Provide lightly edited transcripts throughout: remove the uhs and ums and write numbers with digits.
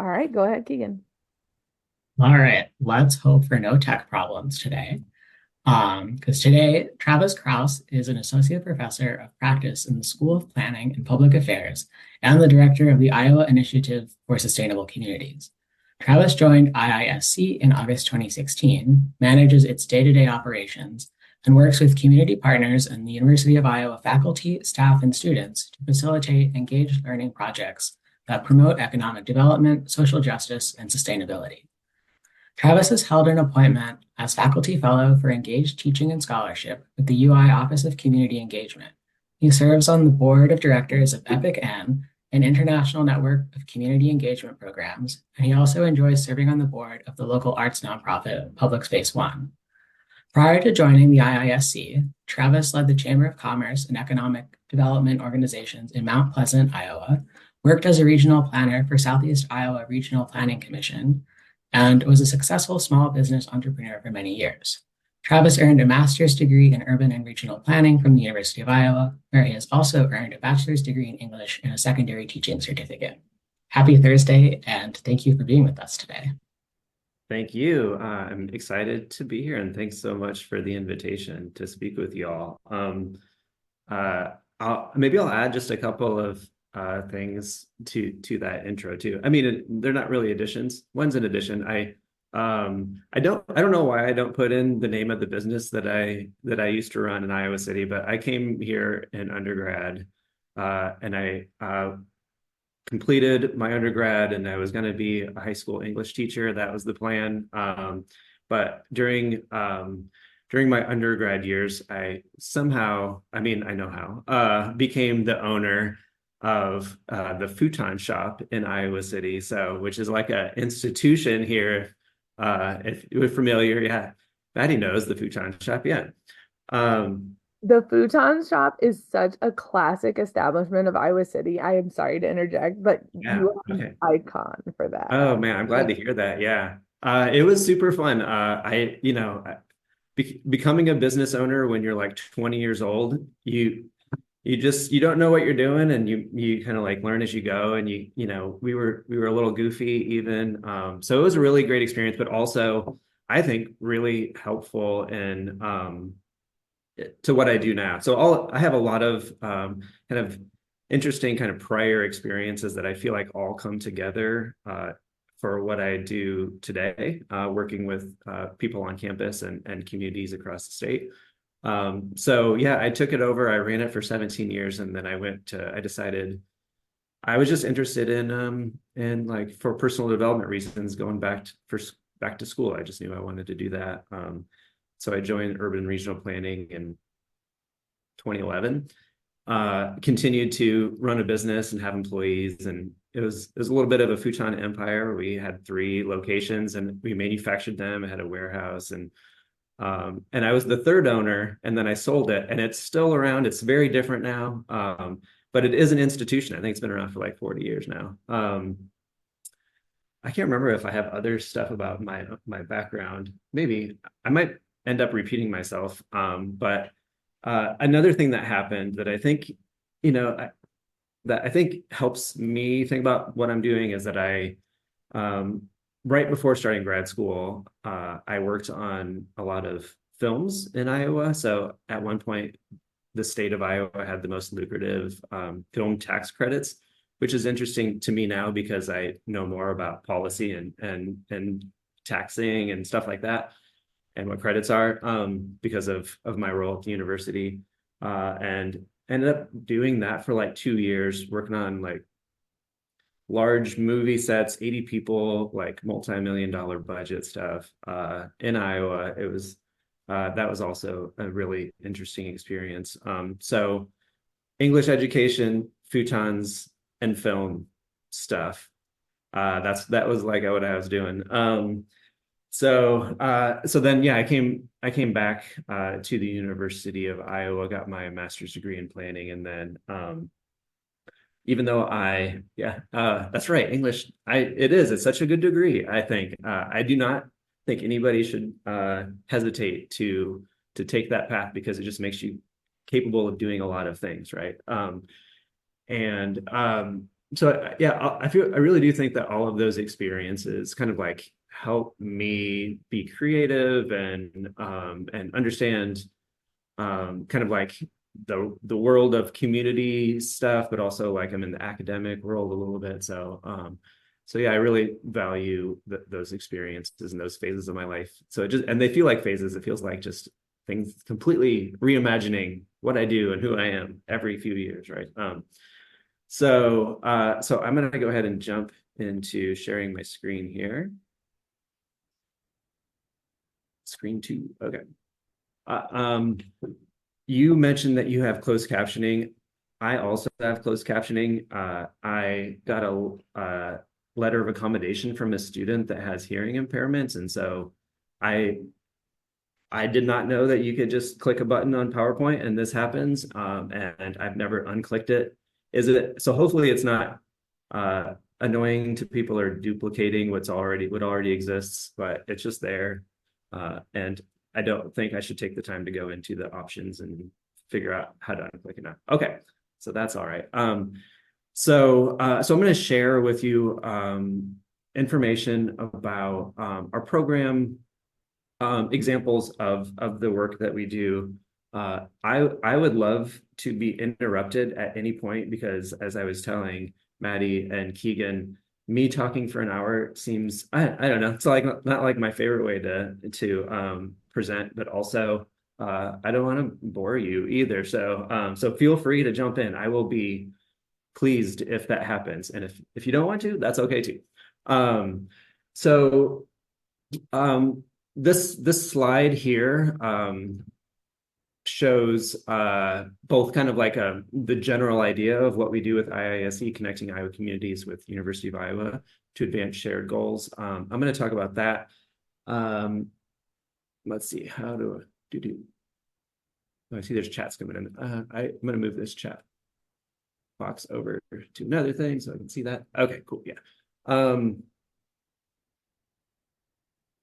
All right, go ahead, Keegan. All right, let's hope for no tech problems today. Because today, Travis Kraus is an associate professor of practice in the School of Planning and Public Affairs and the director of the Iowa Initiative for Sustainable Communities. Travis joined IISC in August 2016, manages its day-to-day operations, and works with community partners and the University of Iowa faculty, staff, and students to facilitate engaged learning projects that promote economic development, social justice, and sustainability. Travis has held an appointment as faculty fellow for engaged teaching and scholarship with the UI Office of Community Engagement. He serves on the board of directors of EPIC-N, an international network of community engagement programs, and he also enjoys serving on the board of the local arts nonprofit Public Space One. Prior to joining the IISC, Travis led the Chamber of Commerce and Economic Development organizations in Mount Pleasant, Iowa, worked as a regional planner for Southeast Iowa Regional Planning Commission, and was a successful small business entrepreneur for many years. Travis earned a master's degree in urban and regional planning from the University of Iowa, where he has also earned a bachelor's degree in English and a secondary teaching certificate. Happy Thursday, and thank you for being with us today. Thank you. I'm excited to be here, and thanks so much for the invitation to speak with you all. Maybe I'll add just a couple of things to that intro too. I mean, they're not really additions. One's an addition. I don't know why I don't put in the name of the business that I used to run in Iowa City, but I came here in undergrad, and I completed my undergrad, and I was going to be a high school English teacher. That was the plan. But during my undergrad years, I somehow, I mean, I know how, became the owner of the futon shop in Iowa City, which is like an institution here. If you're familiar, yeah, Maddie knows the futon shop, yeah. The futon shop is such a classic establishment of Iowa City. I am sorry to interject, but Yeah, you are an okay. icon for that. Oh man, I'm glad to hear that. Yeah. It was super fun. Becoming a business owner when you're like 20 years old, you don't know what you're doing, and you kind of like learn as you go. And we were a little goofy even. So it was a really great experience, but also I think really helpful in to what I do now. So I have a lot of kind of interesting kind of prior experiences that I feel like all come together for what I do today, working with people on campus and communities across the state. So yeah, I took it over. I ran it for 17 years, and then I decided I was just interested in like, for personal development reasons, going back to school. I just knew I wanted to do that. So I joined urban regional planning in 2011, continued to run a business and have employees. And it was a little bit of a futon empire. We had 3 locations, and we manufactured them. I had a warehouse, and I was the third owner, and then I sold it, and it's still around. It's very different now, but it is an institution. I think it's been around for like 40 years now. I can't remember if I have other stuff about my background. Maybe I might end up repeating myself. But another thing that happened that I think, that I think helps me think about what I'm doing is that right before starting grad school, I worked on a lot of films in Iowa. So at one point, the state of Iowa had the most lucrative film tax credits, which is interesting to me now because I know more about policy and taxing and stuff like that, and what credits are, because of my role at the university, and ended up doing that for like 2 years, working on like large movie sets, 80 people, like multi-million-dollar budget stuff in Iowa. That was also a really interesting experience. So English education, futons, and film stuff. That was like what I was doing. So then, yeah, I came back to the University of Iowa, got my master's degree in planning, and then even though that's right, English, it's such a good degree. I think I do not think anybody should hesitate to take that path, because it just makes you capable of doing a lot of things, right? And yeah, I really do think that all of those experiences kind of like help me be creative and understand kind of like the world of community stuff, but also like I'm in the academic world a little bit. So yeah, I really value those experiences and those phases of my life. So and they feel like phases. It feels like just things completely reimagining what I do and who I am every few years, right? So I'm gonna go ahead and jump into sharing my screen here. Screen two, okay. You mentioned that you have closed captioning. I also have closed captioning. I got a letter of accommodation from a student that has hearing impairments, and so I I did not know that you could just click a button on PowerPoint and this happens. And I've never unclicked it. Is it so? Hopefully, it's not annoying to people or duplicating what already exists, but it's just there. And I don't think I should take the time to go into the options and figure out how to unclick it now. Okay, so that's all right. So I'm going to share with you information about our program, examples of the work that we do. I would love to be interrupted at any point because, as I was telling Maddie and Keegan, me talking for an hour seems I don't know, it's like not like my favorite way to present, but also I don't want to bore you either. So feel free to jump in. I will be pleased if that happens, and if you don't want to, that's okay too. So this slide here shows both kind of like the general idea of what we do with IISC, connecting Iowa communities with University of Iowa to advance shared goals. I'm going to talk about that. Let's see, how do oh, I see there's chats coming in. I'm going to move this chat box over to another thing so I can see that. Okay, cool. Yeah.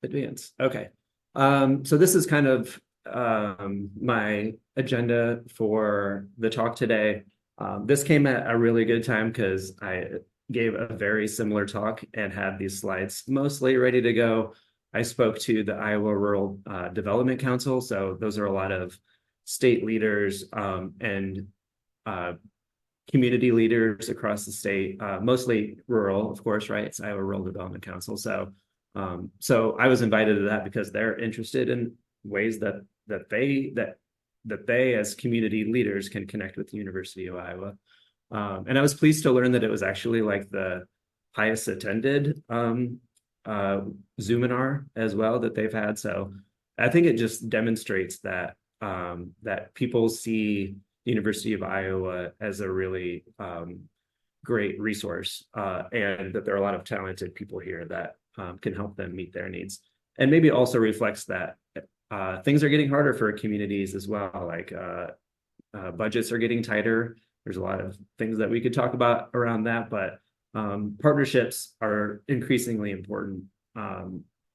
Advance. Okay. So this is kind of my agenda for the talk today. This came at a really good time because I gave a very similar talk and had these slides mostly ready to go. I spoke to the Iowa Rural Development Council. So those are a lot of state leaders and community leaders across the state, mostly rural, of course, right? It's Iowa Rural Development Council. So I was invited to that because they're interested in ways that they as community leaders can connect with the University of Iowa. And I was pleased to learn that it was actually like the highest attended Zoominar as well that they've had. So I think it just demonstrates that that people see the University of Iowa as a really great resource, and that there are a lot of talented people here that can help them meet their needs. And maybe also reflects that things are getting harder for communities as well, like budgets are getting tighter. There's a lot of things that we could talk about around that, but partnerships are increasingly important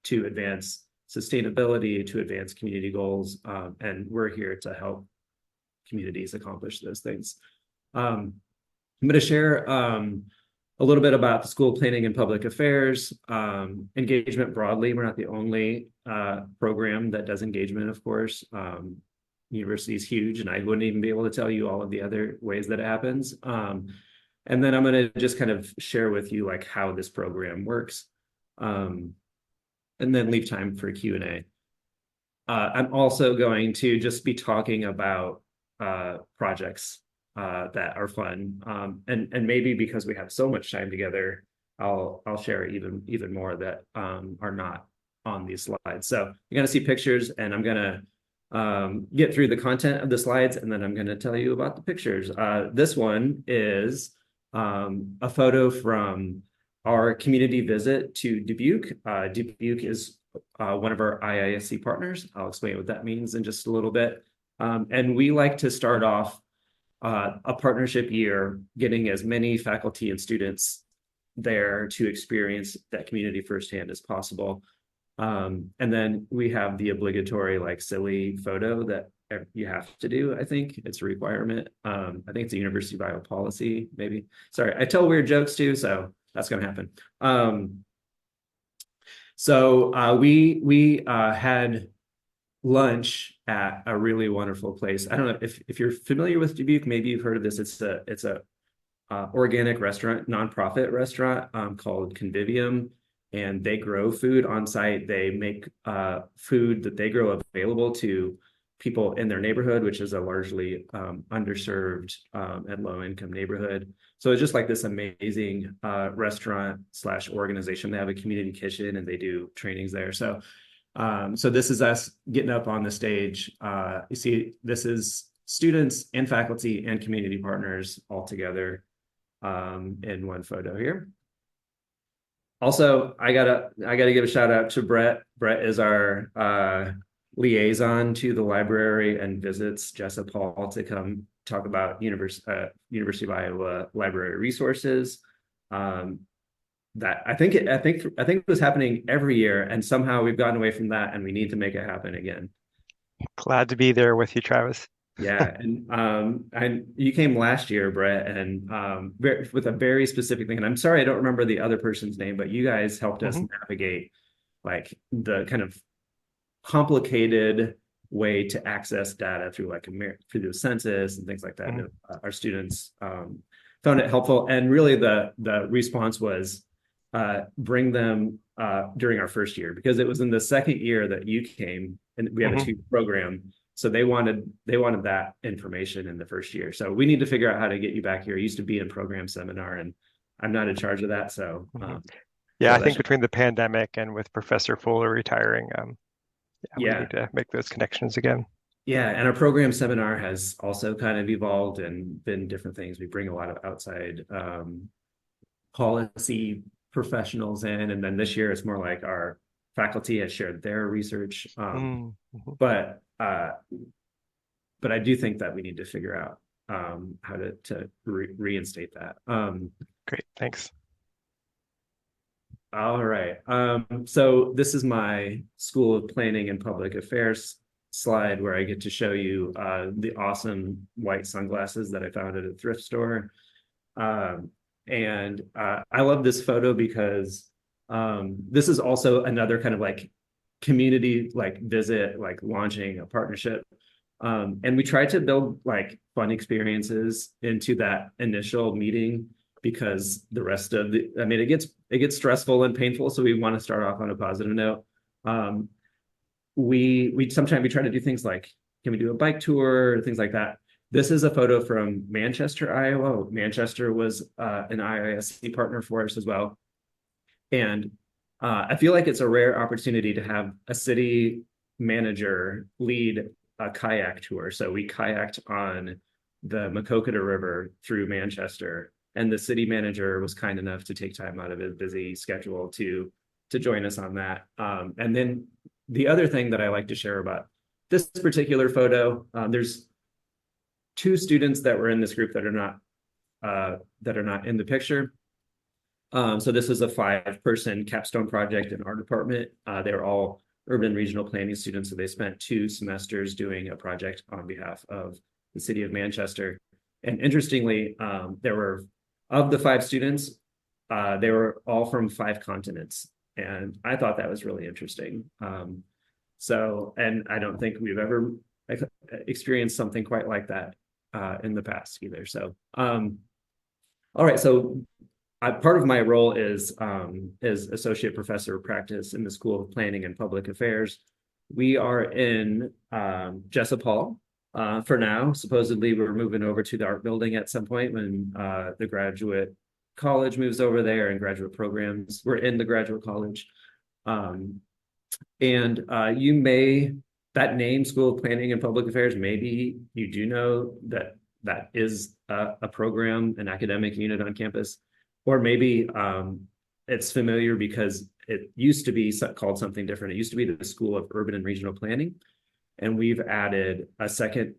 to advance sustainability, to advance community goals, and we're here to help communities accomplish those things. I'm going to share a little bit about the School of Planning and Public Affairs, engagement broadly. We're not the only program that does engagement, of course. University is huge, and I wouldn't even be able to tell you all of the other ways that it happens. And then I'm going to just kind of share with you like how this program works, and then leave time for Q&A. I'm also going to just be talking about projects that are fun, and maybe because we have so much time together, I'll share even more that are not on these slides. So you're going to see pictures, and I'm going to get through the content of the slides, and then I'm going to tell you about the pictures. This one is a photo from our community visit to Dubuque. Dubuque is one of our IISC partners. I'll explain what that means in just a little bit. And we like to start off a partnership year getting as many faculty and students there to experience that community firsthand as possible. And then we have the obligatory like silly photo that you have to do. I think it's a requirement. I think it's a university bio policy, maybe. Sorry, I tell weird jokes too, so that's going to happen. So we had lunch at a really wonderful place. I don't know if you're familiar with Dubuque, maybe you've heard of this. It's a organic restaurant, nonprofit restaurant called Convivium, and they grow food on site. They make food that they grow available to people in their neighborhood, which is a largely underserved and low income neighborhood. So it's just like this amazing restaurant / organization. They have a community kitchen and they do trainings there. So this is us getting up on the stage. You see, this is students and faculty and community partners all together in one photo here. Also, I gotta give a shout out to Brett. Brett is our liaison to the library and visits Jessup Hall to come talk about University of Iowa library resources. That I think it was happening every year, and somehow we've gotten away from that, and we need to make it happen again. Glad to be there with you, Travis. Yeah, and you came last year, Brett, and with a very specific thing. And I'm sorry I don't remember the other person's name, but you guys helped us navigate like the kind of complicated way to access data through through the census and things like that. Our students found it helpful, and really the response was bring them during our first year, because it was in the second year that you came, and we have a 2 program. So they wanted that information in the first year. So we need to figure out how to get you back here. I used to be in program seminar, and I'm not in charge of that. So yeah, I think between the pandemic and with Professor Fuller retiring, we need to make those connections again. Yeah, and our program seminar has also kind of evolved and been different things. We bring a lot of outside policy professionals in, and then this year it's more like our faculty has shared their research. But I do think that we need to figure out how to reinstate that. Great, thanks. All right. So this is my School of Planning and Public Affairs slide, where I get to show you the awesome white sunglasses that I found at a thrift store. And I love this photo because this is also another kind of like community visit, launching a partnership. And we tried to build fun experiences into that initial meeting, because the rest of it gets stressful and painful. So we want to start off on a positive note. We sometimes try to do things like, can we do a bike tour, things like that. This is a photo from Manchester, Iowa. Manchester was an IISC partner for us as well. And I feel like it's a rare opportunity to have a city manager lead a kayak tour. So we kayaked on the Maquoketa River through Manchester, and the city manager was kind enough to take time out of his busy schedule to join us on that. And then the other thing that I like to share about this particular photo, there's 2 students that were in this group that are not in the picture. So this is a 5-person capstone project in our department. They were all urban and regional planning students, so they spent 2 semesters doing a project on behalf of the city of Manchester. And interestingly, there were, of the 5 students, they were all from 5 continents, and I thought that was really interesting. And I don't think we've ever experienced something quite like that in the past either. So, all right, so part of my role is associate professor of practice in the School of Planning and Public Affairs. We are in Jessup Hall for now. Supposedly, we're moving over to the art building at some point when the graduate college moves over there, and graduate programs. We're in the graduate college. You may, that name, School of Planning and Public Affairs, maybe you do know that is a program, an academic unit on campus. Or maybe it's familiar because it used to be called something different. It used to be the School of Urban and Regional Planning, and we've added a second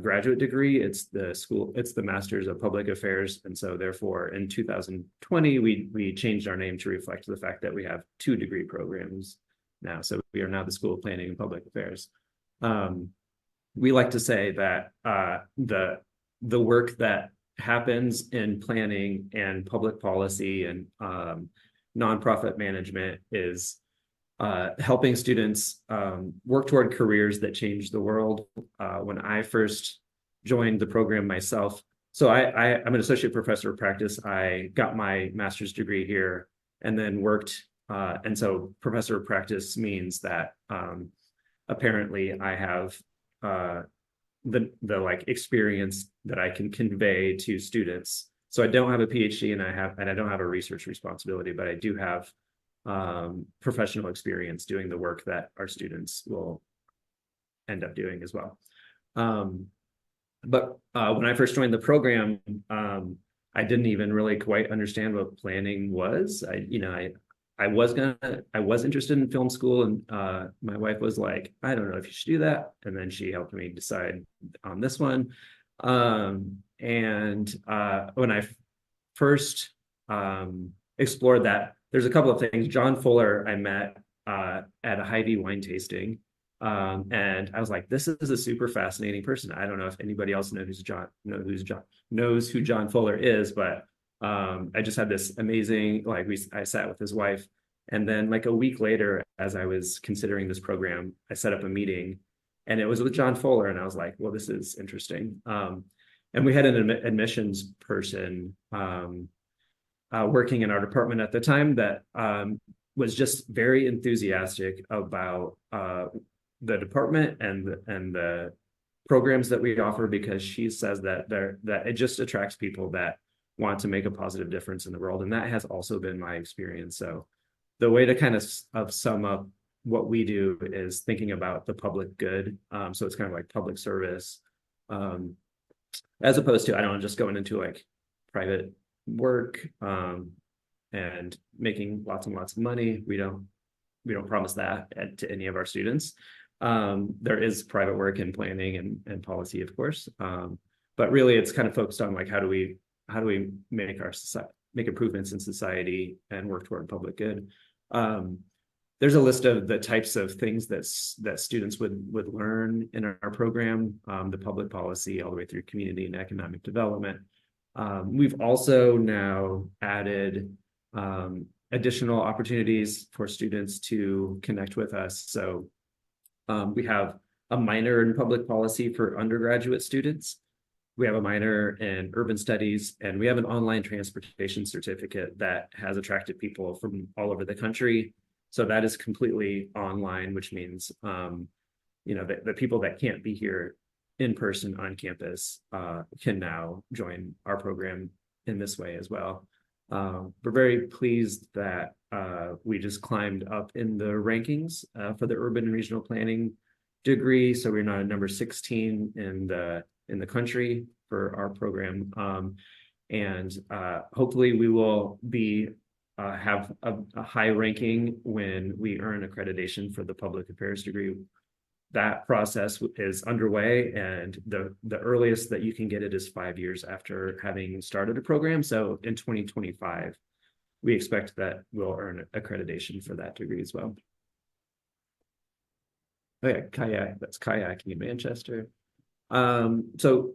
graduate degree. It's the Masters of Public Affairs, and so therefore in 2020 we changed our name to reflect the fact that we have 2 degree programs now. So we are now the School of Planning and Public Affairs. we like to say that the work that happens in planning and public policy and nonprofit management is helping students work toward careers that change the world. When I first joined the program myself, so I'm an associate professor of practice. I got my master's degree here and then worked. And so professor of practice means that apparently I have the like experience that I can convey to students. So I don't have a PhD and I don't have a research responsibility, but I do have professional experience doing the work that our students will end up doing as well. But when I first joined the program, I didn't even really quite understand what planning was. I was interested in film school, and my wife was like, I don't know if you should do that. And then she helped me decide on this one. When I first explored that, there's a couple of things. John Fuller, I met at a Hy-Vee wine tasting. And I was like, this is a super fascinating person. I don't know if anybody else knows who John Fuller is, but I just had this amazing, I sat with his wife, and then like a week later, as I was considering this program, I set up a meeting, and it was with John Fuller, and I was like, well, this is interesting. And we had an admissions person working in our department at the time that was just very enthusiastic about the department and the programs that we offer, because she says that it just attracts people that want to make a positive difference in the world. And that has also been my experience. So the way to kind of sum up what we do is thinking about the public good. So it's kind of like public service, as opposed to, I don't know, just going into like private work and making lots and lots of money. We don't promise that to any of our students. There is private work in planning and policy, of course. But really it's kind of focused on like, how do we make our society, make improvements in society and work toward public good. There's a list of the types of things that students would learn in our program, the public policy all the way through community and economic development. We've also now added additional opportunities for students to connect with us. So we have a minor in public policy for undergraduate students. We have a minor in urban studies, and we have an online transportation certificate that has attracted people from all over the country. So that is completely online, which means, the people that can't be here in person on campus can now join our program in this way as well. We're very pleased that we just climbed up in the rankings for the urban and regional planning degree. So we're now at number 16 in the country for our program. Hopefully we will have a high ranking when we earn accreditation for the public affairs degree. That process is underway, and the earliest that you can get it is 5 years after having started a program. So in 2025, we expect that we'll earn accreditation for that degree as well. Oh yeah, that's kayaking in Manchester. So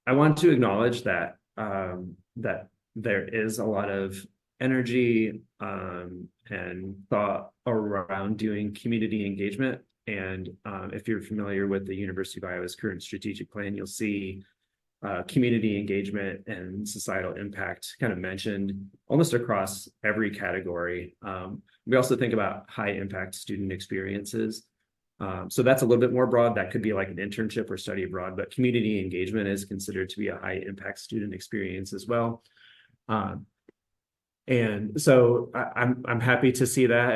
I want to acknowledge that that there is a lot of energy and thought around doing community engagement. And if you're familiar with the University of Iowa's current strategic plan, you'll see community engagement and societal impact kind of mentioned almost across every category. We also think about high impact student experiences. So that's a little bit more broad. That could be like an internship or study abroad, but community engagement is considered to be a high impact student experience as well. And so I'm happy to see that.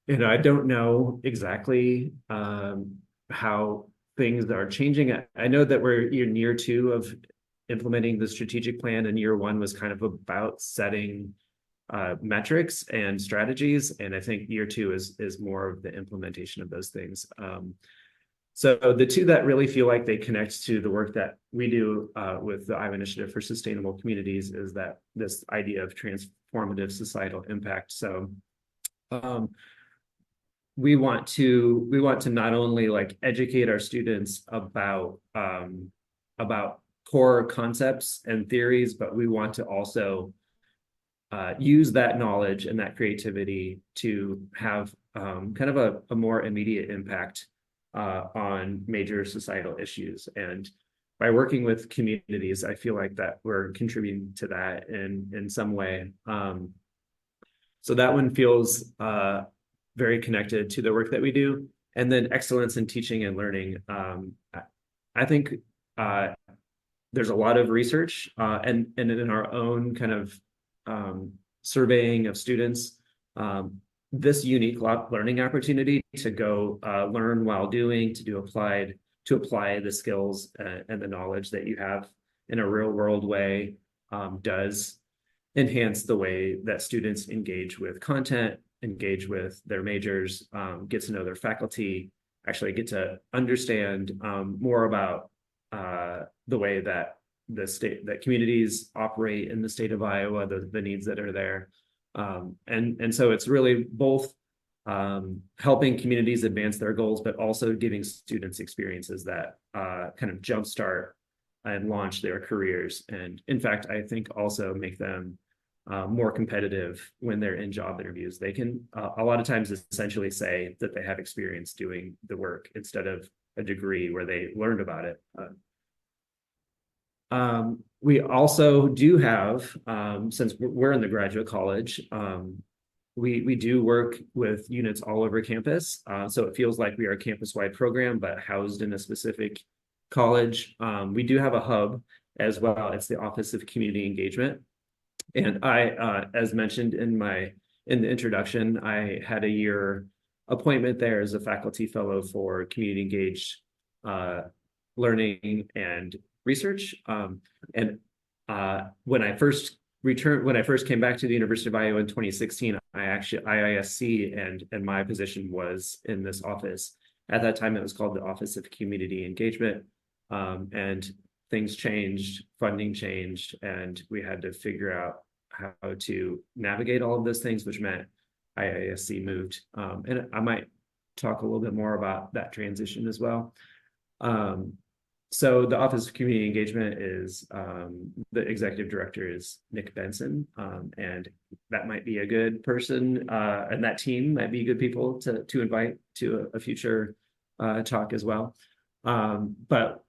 And I don't know exactly how things are changing. I know that we're in year 2 of implementing the strategic plan, and year 1 was kind of about setting metrics and strategies. And I think year 2 is more of the implementation of those things. So the two that really feel like they connect to the work that we do with the Iowa Initiative for Sustainable Communities is that this idea of transformative societal impact. So we want to not only like educate our students about core concepts and theories, but we want to also use that knowledge and that creativity to have kind of a more immediate impact on major societal issues. And by working with communities, I feel like that we're contributing to that in some way. So that one feels very connected to the work that we do. And then excellence in teaching and learning. I think there's a lot of research and in our own kind of surveying of students, this unique learning opportunity to go learn while doing, to apply the skills and the knowledge that you have in a real world way does enhance the way that students engage with content, engage with their majors, get to know their faculty, actually get to understand more about the way that that communities operate in the state of Iowa, the needs that are there. And so it's really both helping communities advance their goals, but also giving students experiences that kind of jumpstart and launch their careers. And in fact, I think also make them more competitive when they're in job interviews. They can a lot of times essentially say that they have experience doing the work instead of a degree where they learned about it. We also do have, since we're in the graduate college, we do work with units all over campus. So it feels like we are a campus-wide program, but housed in a specific college. We do have a hub as well. It's the Office of Community Engagement. And I, as mentioned in the introduction, I had a year appointment there as a faculty fellow for community engaged learning and research. And when I first came back to the University of Iowa in 2016, I actually IISC and my position was in this office. At that time, it was called the Office of Community Engagement. And things changed, funding changed, and we had to figure out how to navigate all of those things, which meant IISC moved. And I might talk a little bit more about that transition as well. So the Office of Community Engagement is, the executive director is Nick Benson, and that might be a good person, and that team might be good people to invite to a future talk as well. But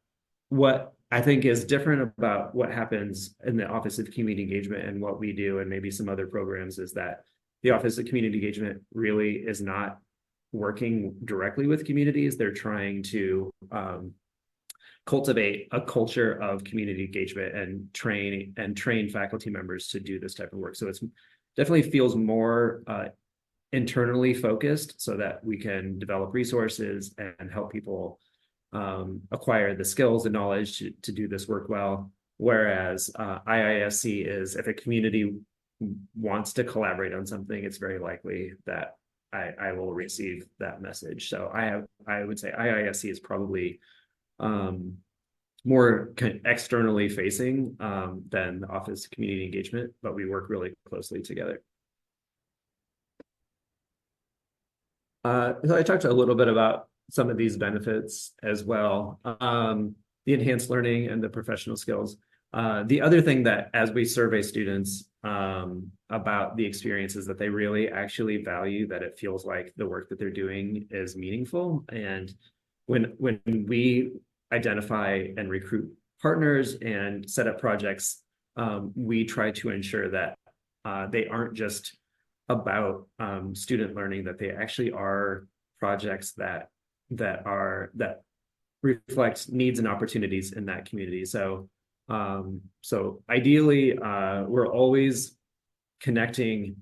what I think is different about what happens in the Office of Community Engagement and what we do and maybe some other programs is that the Office of Community Engagement really is not working directly with communities. They're trying to cultivate a culture of community engagement and train faculty members to do this type of work. So it's definitely feels more internally focused so that we can develop resources and help people acquire the skills and knowledge to do this work well. Whereas IISC is, if a community wants to collaborate on something, it's very likely that I will receive that message. So I would say IISC is probably more kind of externally facing than the Office of Community Engagement, but we work really closely together. So I talked a little bit about some of these benefits as well, the enhanced learning and the professional skills. The other thing that as we survey students about the experiences that they really actually value, that it feels like the work that they're doing is meaningful. And when we identify and recruit partners and set up projects, we try to ensure that they aren't just about student learning, that they actually are projects that reflect needs and opportunities in that community. So ideally, we're always connecting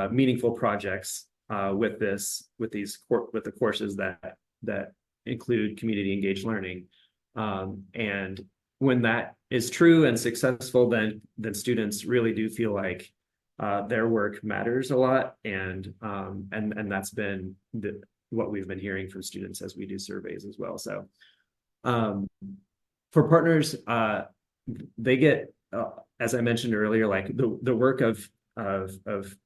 meaningful projects with the courses that include community engaged learning. And when that is true and successful, then students really do feel like their work matters a lot, and that's been what we've been hearing from students as we do surveys as well. So for partners, they get, as I mentioned earlier, like the work of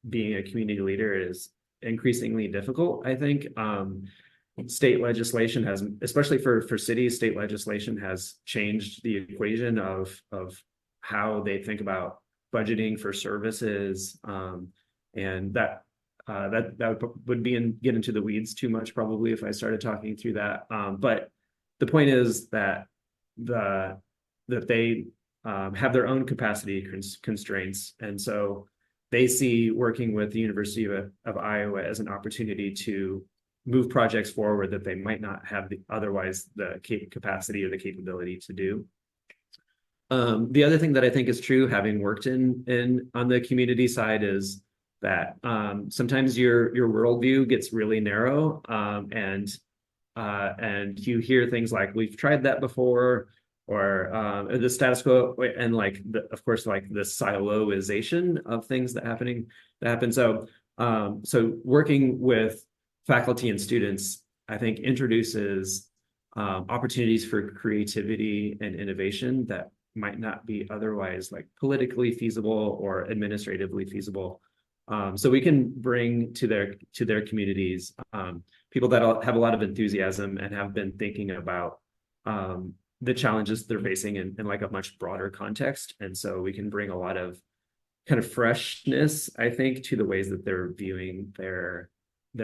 being a community leader is increasingly difficult. I think state legislation has, especially for cities, state legislation has changed the equation of how they think about budgeting for services, and that would get into the weeds too much probably if I started talking through that. But the point is that they have their own capacity constraints, and so they see working with the University of Iowa as an opportunity to move projects forward that they might not have otherwise the capacity or the capability to do. The other thing that I think is true, having worked in on the community side, is that sometimes your worldview gets really narrow, and you hear things like, "We've tried that before," or the status quo, and like of course like the siloization of things that happen. So working with faculty and students, I think, introduces opportunities for creativity and innovation that might not be otherwise like politically feasible or administratively feasible. So we can bring to their communities people that have a lot of enthusiasm and have been thinking about the challenges they're facing in like a much broader context. And so we can bring a lot of kind of freshness, I think, to the ways that they're viewing their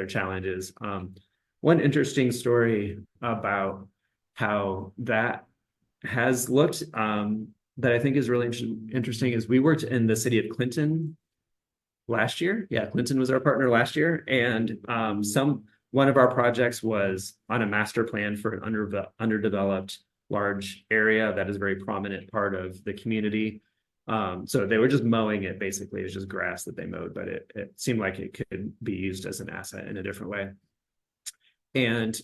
challenges. One interesting story about how that has looked, that I think is really interesting, is we worked in the city of Clinton last year. Yeah, Clinton was our partner last year, and one of our projects was on a master plan for an underdeveloped large area that is a very prominent part of the community. So they were just mowing it, basically. It was just grass that they mowed, but it seemed like it could be used as an asset in a different way. And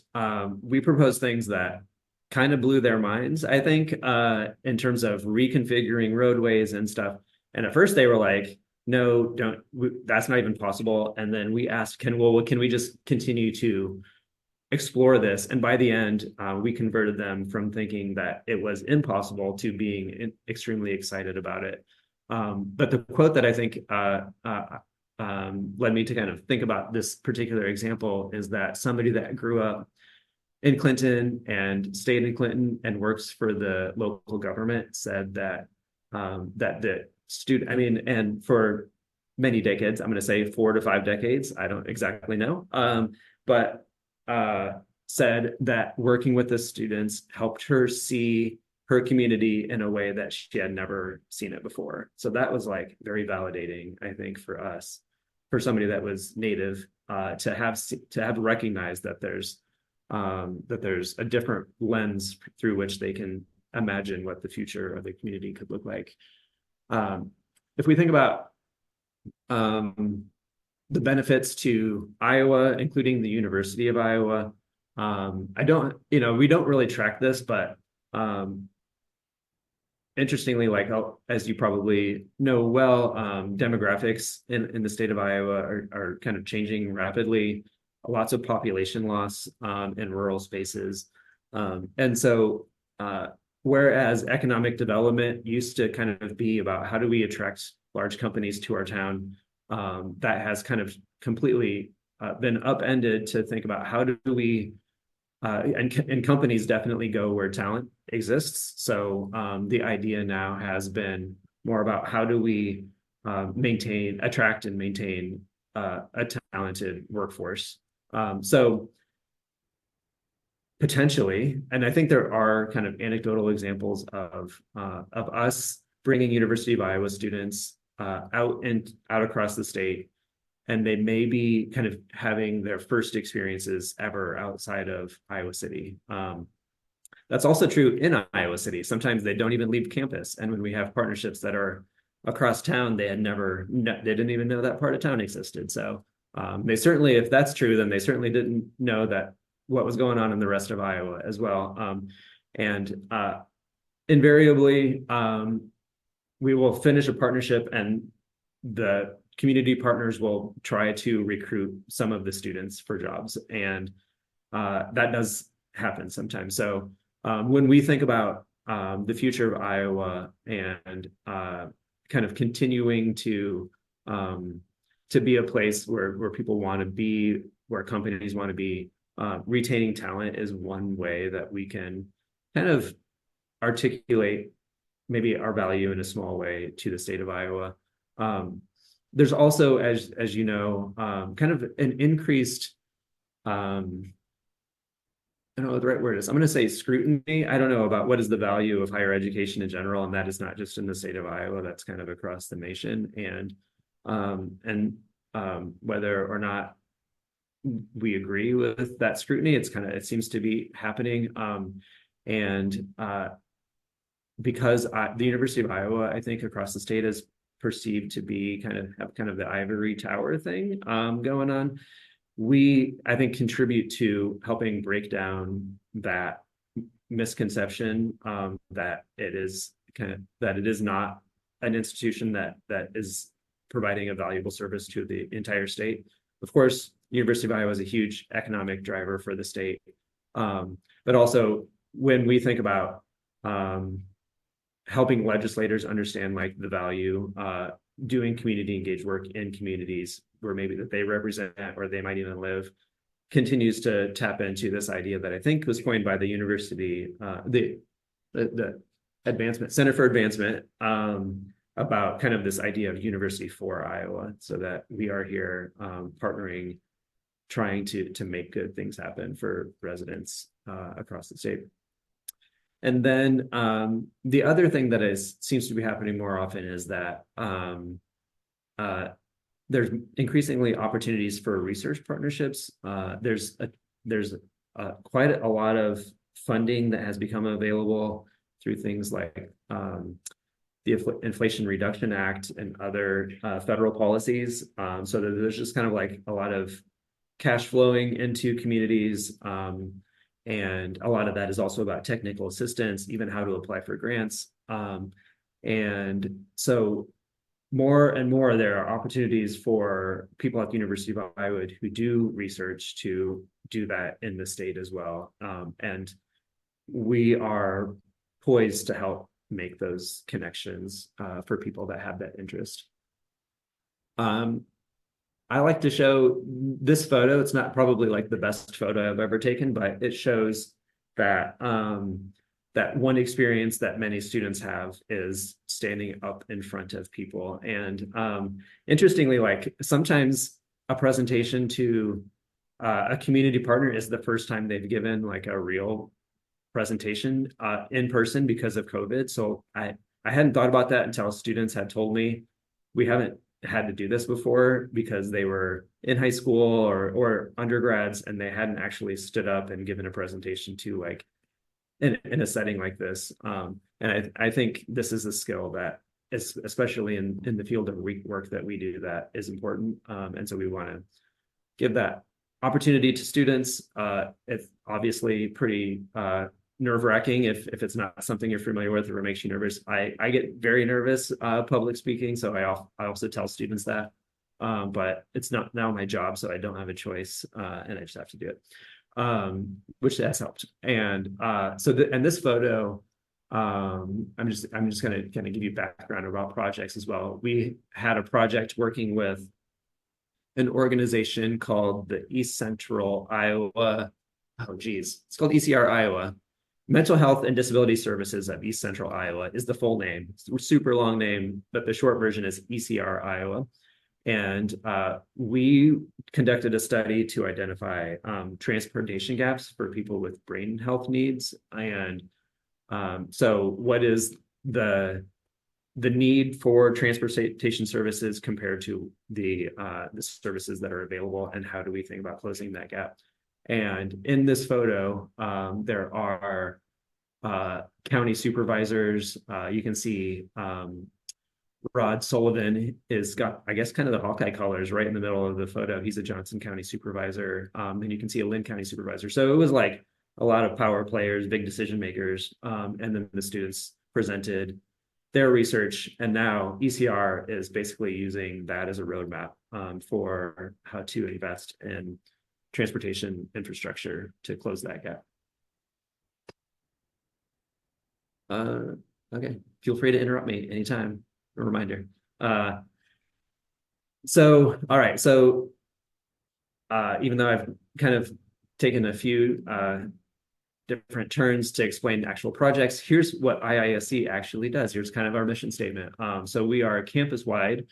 we proposed things that kind of blew their minds, I think, in terms of reconfiguring roadways and stuff. And at first they were like, "No, that's not even possible." And then we asked, can we just continue to explore this? And by the end, we converted them from thinking that it was impossible to being extremely excited about it. But the quote that I think led me to kind of think about this particular example is that somebody that grew up in Clinton and stayed in Clinton and works for the local government said that the student, I mean, and for many decades, I'm going to say 4 to 5 decades, I don't exactly know, but said that working with the students helped her see her community in a way that she had never seen it before. So that was like very validating, I think, for us, for somebody that was native, to have recognized that there's a different lens through which they can imagine what the future of the community could look like. If we think about the benefits to Iowa, including the University of Iowa, we don't really track this, but interestingly, like, as you probably know well, demographics in the state of Iowa are kind of changing rapidly. Lots of population loss in rural spaces. And so whereas economic development used to kind of be about how do we attract large companies to our town, that has kind of completely been upended to think about how do we, and companies definitely go where talent exists. So the idea now has been more about how do we attract and maintain a talented workforce. So potentially, and I think there are kind of anecdotal examples of us bringing University of Iowa students out across the state, and they may be kind of having their first experiences ever outside of Iowa City. That's also true in Iowa City. Sometimes they don't even leave campus, and when we have partnerships that are across town, they didn't even know that part of town existed. So they certainly, if that's true, then they certainly didn't know that what was going on in the rest of Iowa as well. And invariably, we will finish a partnership and the community partners will try to recruit some of the students for jobs. And that does happen sometimes. So when we think about the future of Iowa and kind of continuing to to be a place where people want to be, where companies want to be. Retaining talent is one way that we can kind of articulate maybe our value in a small way to the state of Iowa. There's also, as you know, kind of an increased, I don't know what the right word is. I'm going to say scrutiny. I don't know about what is the value of higher education in general, and that is not just in the state of Iowa. That's kind of across the nation, and whether or not we agree with that scrutiny, it seems to be happening, because the University of Iowa, I think across the state, is perceived to be have the ivory tower thing going on. We, I think, contribute to helping break down that misconception that it is not an institution that is providing a valuable service to the entire state. Of course, University of Iowa is a huge economic driver for the state, but also when we think about helping legislators understand the value, doing community engaged work in communities where maybe that they represent or they might even live, continues to tap into this idea that I think was coined by the university, the Advancement Center for Advancement, about kind of this idea of university for Iowa, so that we are here partnering, trying to make good things happen for residents across the state. And then the other thing that seems to be happening more often is that there's increasingly opportunities for research partnerships. There's quite a lot of funding that has become available through things like the Inflation Reduction Act and other federal policies. So that there's just kind of a lot of cash flowing into communities. And a lot of that is also about technical assistance, even how to apply for grants. And so more and more, there are opportunities for people at the University of Iowa who do research to do that in the state as well. And we are poised to help make those connections for people that have that interest. I like to show this photo. It's not probably the best photo I've ever taken, but it shows that that one experience that many students have is standing up in front of people. And interestingly, sometimes a presentation to a community partner is the first time they've given a real presentation in person because of COVID. So I hadn't thought about that until students had told me we haven't had to do this before, because they were in high school or undergrads and they hadn't actually stood up and given a presentation to in a setting like this. And I think this is a skill that is, especially in the field of work that we do, that is important. And so we want to give that opportunity to students. It's obviously pretty nerve-wracking if it's not something you're familiar with or makes you nervous. I get very nervous public speaking, so I also tell students that, but it's not now my job, so I don't have a choice, and I just have to do it, which has helped. And and this photo, I'm just going to kind of give you background about projects as well. We had a project working with an organization called the East Central Iowa. Oh geez, it's called ECR Iowa. Mental Health and Disability Services of East Central Iowa is the full name. It's a super long name, but the short version is ECR Iowa. And we conducted a study to identify transportation gaps for people with brain health needs. And so what is the need for transportation services compared to the services that are available, and how do we think about closing that gap? And in this photo, there are county supervisors. You can see Rod Sullivan is got, I guess, kind of the Hawkeye colors right in the middle of the photo. He's a Johnson County supervisor. And you can see a Lynn County supervisor. So it was a lot of power players, big decision makers. And then the students presented their research. And now ECR is basically using that as a roadmap for how to invest in transportation infrastructure to close that gap. Okay, feel free to interrupt me anytime. A reminder. So, all right. So even though I've kind of taken a few different turns to explain actual projects, here's what IISC actually does. Here's kind of our mission statement. So we are a campus-wide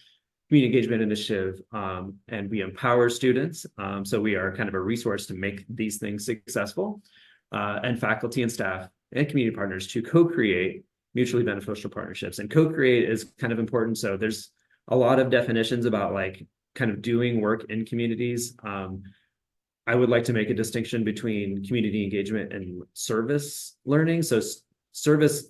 community engagement initiative, and we empower students. So we are kind of a resource to make these things successful, and faculty and staff and community partners to co-create mutually beneficial partnerships. And co-create is kind of important. So there's a lot of definitions about like kind of doing work in communities. I would like to make a distinction between community engagement and service learning. So service,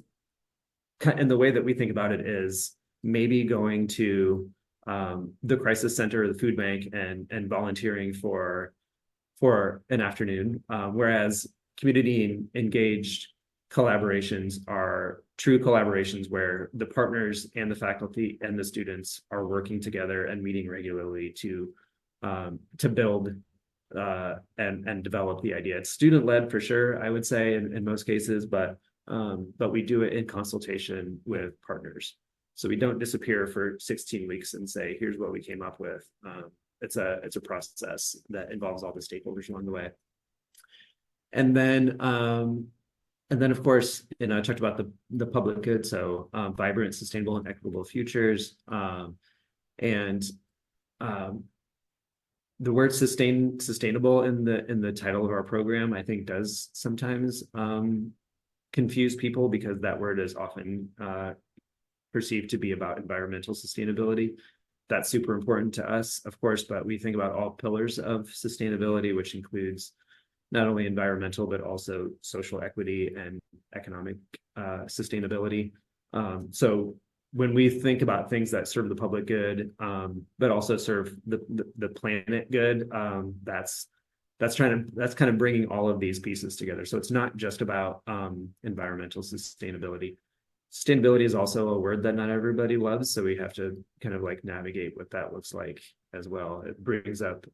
and the way that we think about it is maybe going to the crisis center or the food bank and volunteering for an afternoon, whereas community engaged collaborations are true collaborations where the partners and the faculty and the students are working together and meeting regularly to build and develop the idea. It's student-led for sure, I would say, in most cases, but we do it in consultation with partners. So we don't disappear for 16 weeks and say, here's what we came up with. It's a process that involves all the stakeholders along the way. And then of course, I talked about the public good. So vibrant, sustainable, and equitable futures. The word sustainable in the title of our program, I think, does sometimes confuse people because that word is often perceived to be about environmental sustainability. That's super important to us, of course, but we think about all pillars of sustainability, which includes not only environmental, but also social equity and economic sustainability. So when we think about things that serve the public good, but also serve the planet good, that's kind of bringing all of these pieces together. So it's not just about environmental sustainability. Sustainability is also a word that not everybody loves, so we have to kind of like navigate what that looks like as well. It brings up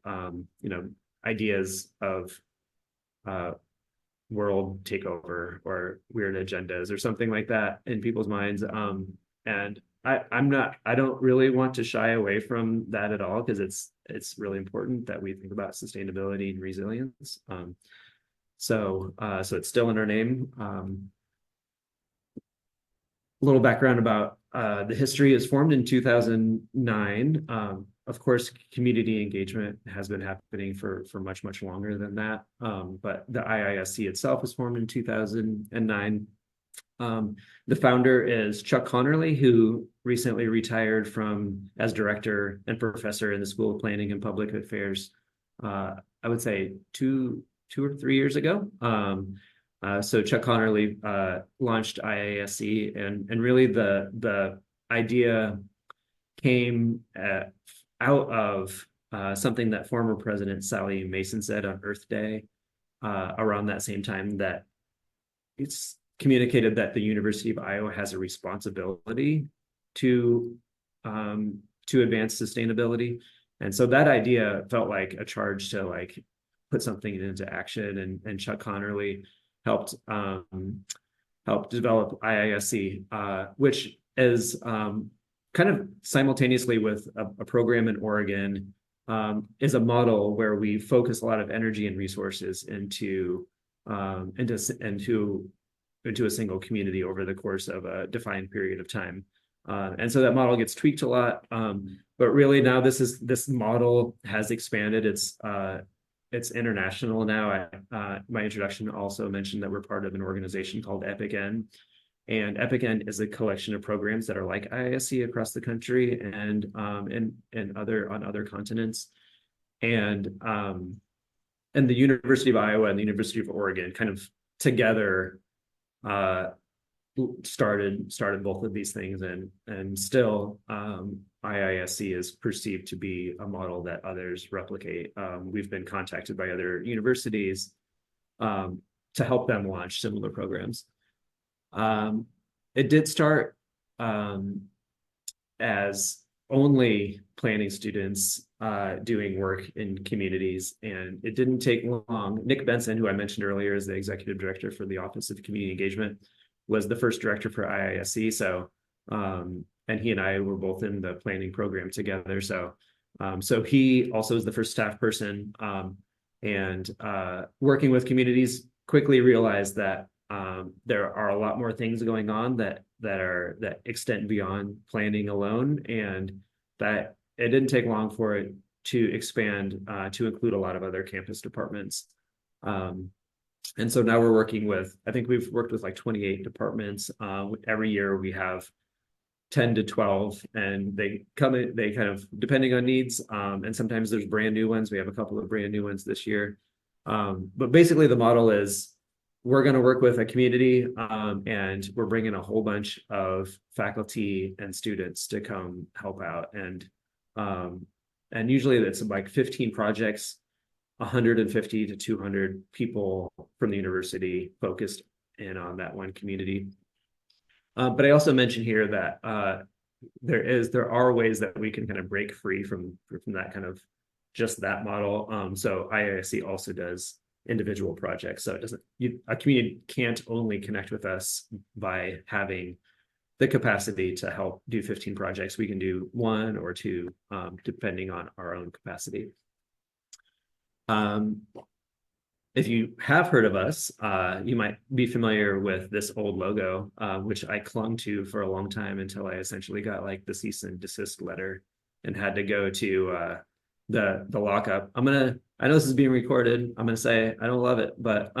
ideas of world takeover or weird agendas or something like that in people's minds. And I don't really want to shy away from that at all, because it's really important that we think about sustainability and resilience. So it's still in our name. A little background about the history is formed in 2009. Of course, community engagement has been happening for much, much longer than that. But the IISC itself was formed in 2009. The founder is Chuck Connerly, who recently retired as director and professor in the School of Planning and Public Affairs, I would say two or 3 years ago. So Chuck Connerly launched IISC, and really the idea came out of something that former President Sally Mason said on Earth Day around that same time, that it's communicated that the University of Iowa has a responsibility to advance sustainability. And so that idea felt like a charge to like put something into action, and Chuck Connerly helped develop IISC, which is kind of simultaneously with a program in Oregon, is a model where we focus a lot of energy and resources into a single community over the course of a defined period of time. And so that model gets tweaked a lot, but really now this model has expanded. It's international now. My introduction also mentioned that we're part of an organization called EPIC-N, and EPIC-N is a collection of programs that are like IISC across the country and on other continents. And the University of Iowa and the University of Oregon kind of together started both of these things, and still IISC is perceived to be a model that others replicate. We've been contacted by other universities to help them launch similar programs. It did start as only planning students doing work in communities, and it didn't take long. Nick Benson, who I mentioned earlier, is the executive director for the Office of Community Engagement, was the first director for IISC. So, and he and I were both in the planning program together. So So he also is the first staff person, and working with communities, quickly realized that there are a lot more things going on that extend beyond planning alone, and that it didn't take long for it to expand to include a lot of other campus departments. And so now we're working with, I think we've worked with like 28 departments. Every year we have 10 to 12, and they come in, they kind of, depending on needs, and sometimes there's brand new ones. We have a couple of brand new ones this year. But basically the model is we're going to work with a community, and we're bringing a whole bunch of faculty and students to come help out. And usually it's like 15 projects, 150 to 200 people from the university focused in on that one community. But I also mentioned here that there are ways that we can kind of break free from that kind of just that model. So IISC also does individual projects. So it doesn't, a community can't only connect with us by having the capacity to help do 15 projects. We can do 1 or 2, depending on our own capacity. If you have heard of us, you might be familiar with this old logo, which I clung to for a long time until I essentially got like the cease and desist letter and had to go to the lockup. I know this is being recorded. I'm gonna say I don't love it, but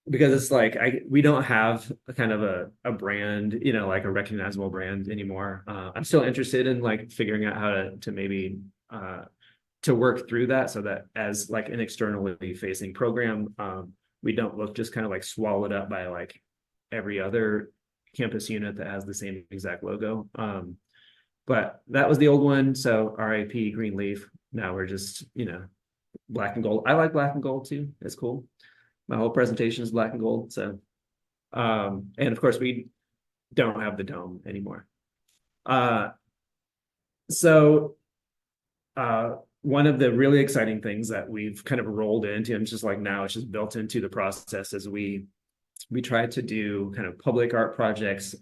because it's like we don't have a kind of a brand, like a recognizable brand anymore. I'm still interested in like figuring out how to maybe to work through that, so that as like an externally facing program, we don't look just kind of like swallowed up by like every other campus unit that has the same exact logo. But that was the old one. So RIP green leaf. Now we're just, black and gold. I like black and gold too. It's cool. My whole presentation is black and gold. So, and of course we don't have the dome anymore. One of the really exciting things that we've kind of rolled into, and just like now it's just built into the process, is we try to do kind of public art projects.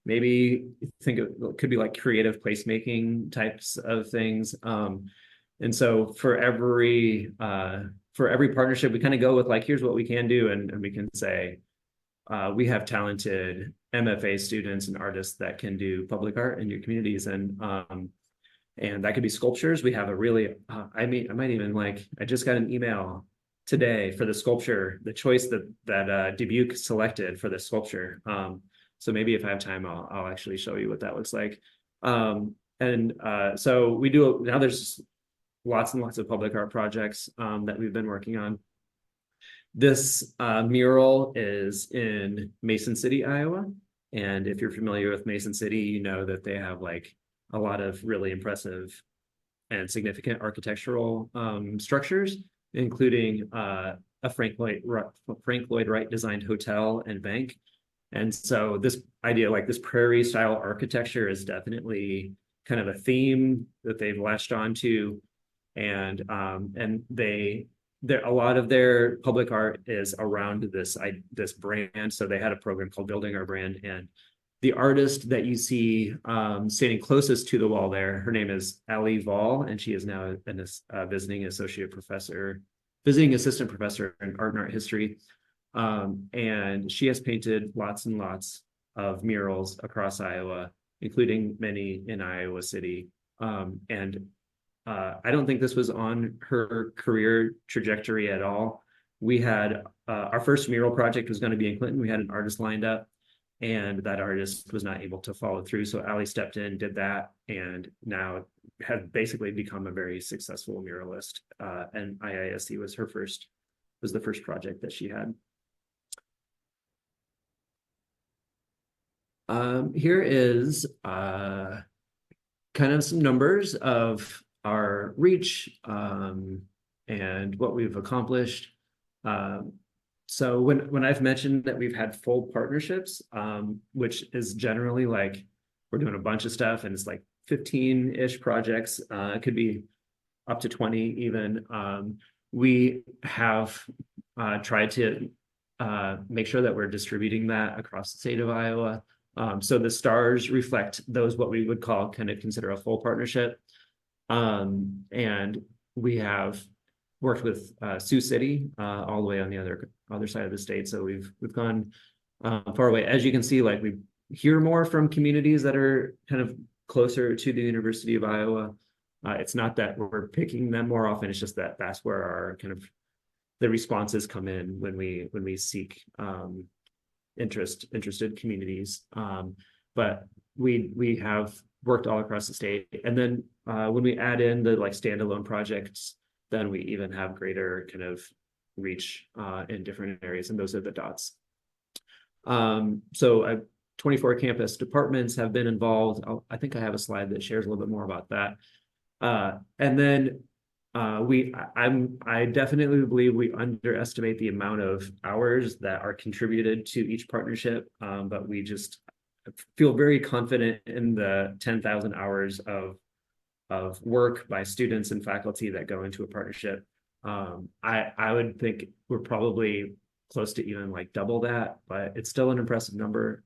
Maybe think it could be like creative placemaking types of things. And so for every partnership, we kind of go with like, here's what we can do. And we can say, we have talented MFA students and artists that can do public art in your communities. And that could be sculptures. We have a really, I might even like, I just got an email today for the sculpture, the choice that Dubuque selected for the sculpture. So maybe if I have time, I'll actually show you what that looks like. So we do, now there's lots and lots of public art projects that we've been working on. This mural is in Mason City, Iowa. And if you're familiar with Mason City, you know that they have like a lot of really impressive and significant architectural structures, including a Frank Lloyd Wright designed hotel and bank. And so this idea, like this prairie style architecture, is definitely kind of a theme that they've latched onto. And a lot of their public art is around this brand. So they had a program called Building Our Brand, and the artist that you see standing closest to the wall there, her name is Ali Vall, and she is now a visiting assistant professor in art and art history. And she has painted lots and lots of murals across Iowa, including many in Iowa City. I don't think this was on her career trajectory at all. We had our first mural project was going to be in Clinton. We had an artist lined up, and that artist was not able to follow through. So Ali stepped in, did that, and now have basically become a very successful muralist. And IISC was the first project that she had. Here is kind of some numbers of our reach and what we've accomplished. So when I've mentioned that we've had full partnerships, which is generally like we're doing a bunch of stuff and it's like 15-ish projects, it could be up to 20 even. We have tried to make sure that we're distributing that across the state of Iowa. So the stars reflect those what we would call kind of consider a full partnership. And we have worked with Sioux City all the way on the other side of the state. So we've gone far away. As you can see, like we hear more from communities that are kind of closer to the University of Iowa. It's not that we're picking them more often. It's just that that's where our kind of the responses come in when we seek interested communities. But we have worked all across the state, and then when we add in the like standalone projects, then we even have greater kind of reach in different areas, and those are the dots. So 24 campus departments have been involved. I think I have a slide that shares a little bit more about that. And then I definitely believe we underestimate the amount of hours that are contributed to each partnership, but we just feel very confident in the 10,000 hours of work by students and faculty that go into a partnership. I would think we're probably close to even like double that, but it's still an impressive number.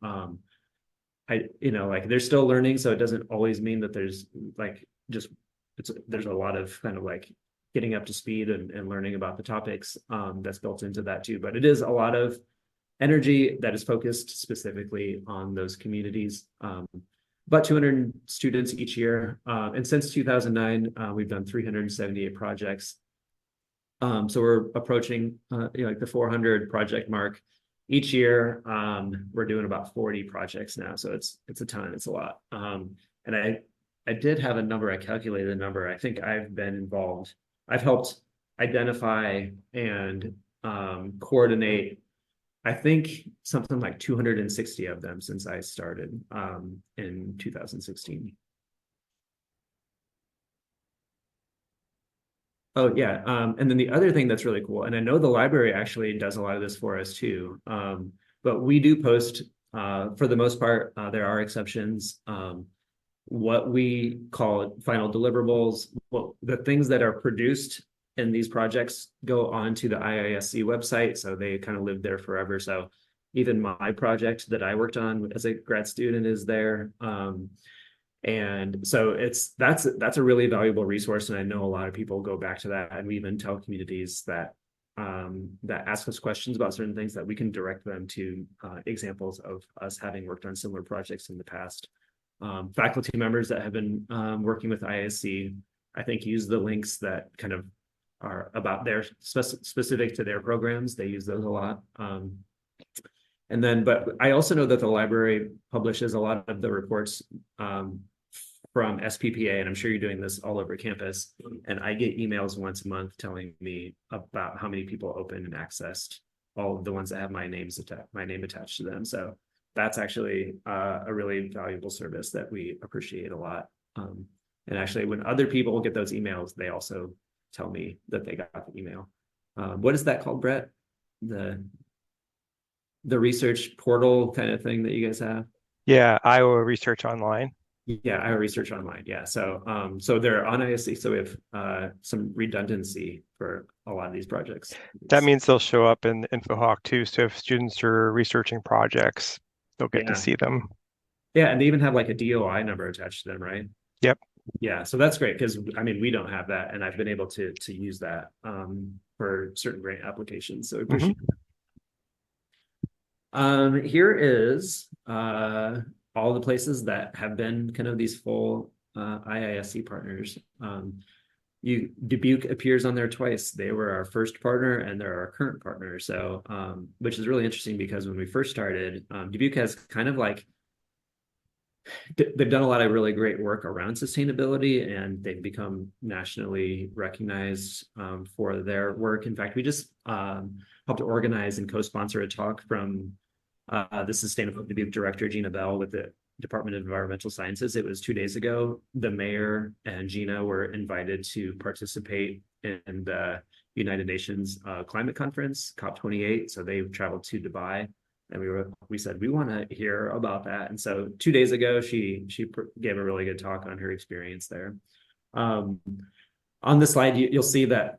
Like they're still learning, so it doesn't always mean that there's like there's a lot of kind of like getting up to speed and learning about the topics that's built into that too. But it is a lot of energy that is focused specifically on those communities. About 200 students each year. And since 2009, we've done 378 projects. So we're approaching like the 400 project mark each year. We're doing about 40 projects now. So it's a ton, it's a lot. And I did have a number, I calculated a number. I think I've been involved. I've helped identify and coordinate, I think something like 260 of them since I started in 2016. Oh yeah, and then the other thing that's really cool, and I know the library actually does a lot of this for us too, but we do post, for the most part, there are exceptions, what we call final deliverables. Well, the things that are produced in these projects go on to the IISC website, so they kind of live there forever. So even my project that I worked on as a grad student is there. And so that's a really valuable resource, and I know a lot of people go back to that, and we even tell communities that that ask us questions about certain things that we can direct them to examples of us having worked on similar projects in the past. Faculty members that have been working with IISC, I think, use the links that kind of are about their specific to their programs. They use those a lot. And then, but I also know that the library publishes a lot of the reports from SPPA, and I'm sure you're doing this all over campus. And I get emails once a month telling me about how many people opened and accessed all of the ones that have my name attached to them. So that's actually a really valuable service that we appreciate a lot. And actually, when other people get those emails, they also tell me that they got the email. What is that called, Brett? The research portal kind of thing that you guys have? Yeah, Iowa Research Online. Yeah, Iowa Research Online. Yeah, so so they're on IISC, so we have some redundancy for a lot of these projects. That means they'll show up in InfoHawk too. So if students are researching projects, they'll get to see them. Yeah, and they even have like a DOI number attached to them, right? Yep. Yeah, so that's great, because I mean, we don't have that, and I've been able to use that for certain grant applications. So we appreciate that. Here is all the places that have been kind of these full IISC partners. Dubuque appears on there twice. They were our first partner, and they're our current partner. So, which is really interesting, because when we first started, Dubuque has kind of like, they've done a lot of really great work around sustainability, and they've become nationally recognized for their work. In fact, we just helped organize and co-sponsor a talk from the Sustainable Dubuque director, Gina Bell, with the Department of Environmental Sciences. It was 2 days ago. The mayor and Gina were invited to participate in the United Nations climate conference, COP28. So they traveled to Dubai, and we said, we want to hear about that. And so 2 days ago, she gave a really good talk on her experience there. On the slide, you'll see that